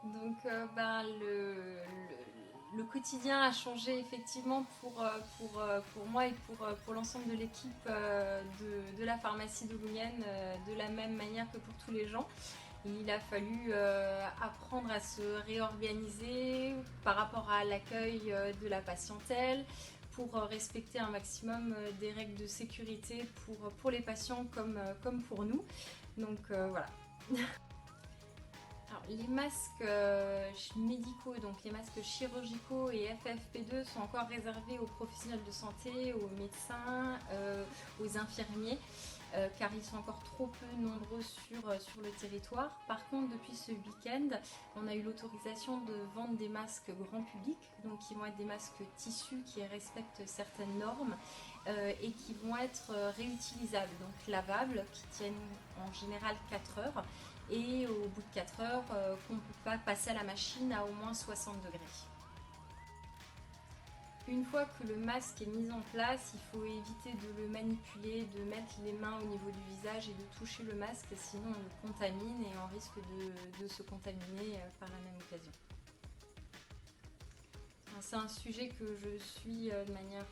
Donc le quotidien a changé effectivement pour moi et pour l'ensemble de l'équipe de la pharmacie de Louvienne de la même manière que pour tous les gens. Il a fallu apprendre à se réorganiser par rapport à l'accueil de la patientèle pour respecter un maximum des règles de sécurité pour les patients comme pour nous. Donc voilà. Alors, les masques médicaux, donc les masques chirurgicaux et FFP2 sont encore réservés aux professionnels de santé, aux médecins, aux infirmiers, car ils sont encore trop peu nombreux sur le territoire. Par contre, depuis ce week-end, on a eu l'autorisation de vendre des masques grand public, donc qui vont être des masques tissus qui respectent certaines normes et qui vont être réutilisables, donc lavables, qui tiennent en général 4 heures et au bout de 4 heures qu'on ne peut pas passer à la machine à au moins 60 degrés. Une fois que le masque est mis en place, il faut éviter de le manipuler, de mettre les mains au niveau du visage et de toucher le masque, sinon on le contamine et on risque de se contaminer par la même occasion. C'est un sujet que je suis de manière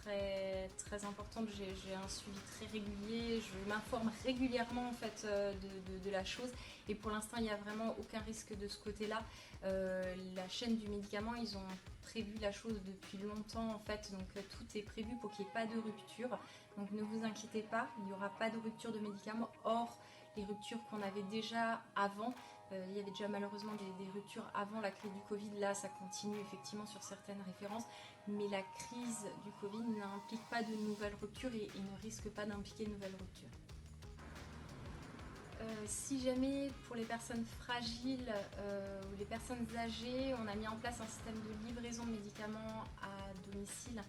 très importante. J'ai un suivi très régulier. Je m'informe régulièrement en fait de la chose. Et pour l'instant, il n'y a vraiment aucun risque de ce côté-là. La chaîne du médicament, ils ont prévu la chose depuis longtemps en fait. Donc tout est prévu pour qu'il n'y ait pas de rupture. Donc ne vous inquiétez pas, il n'y aura pas de rupture de médicaments. Or, les ruptures qu'on avait déjà avant, il y avait déjà malheureusement des ruptures avant la crise du Covid. Là, ça continue effectivement sur certaines références, mais la crise du Covid n'implique pas de nouvelles ruptures et ne risque pas d'impliquer de nouvelles ruptures. Si jamais pour les personnes fragiles ou les personnes âgées, on a mis en place un système de livraison de médicaments à domicile.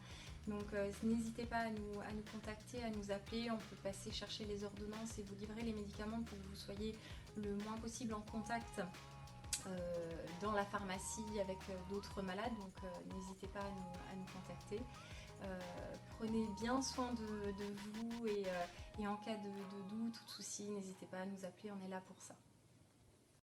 Donc n'hésitez pas à nous contacter, à nous appeler. On peut passer chercher les ordonnances et vous livrer les médicaments pour que vous soyez le moins possible en contact dans la pharmacie avec d'autres malades. Donc n'hésitez pas à nous contacter. Prenez bien soin de vous et en cas de doute ou de souci, n'hésitez pas à nous appeler, on est là pour ça.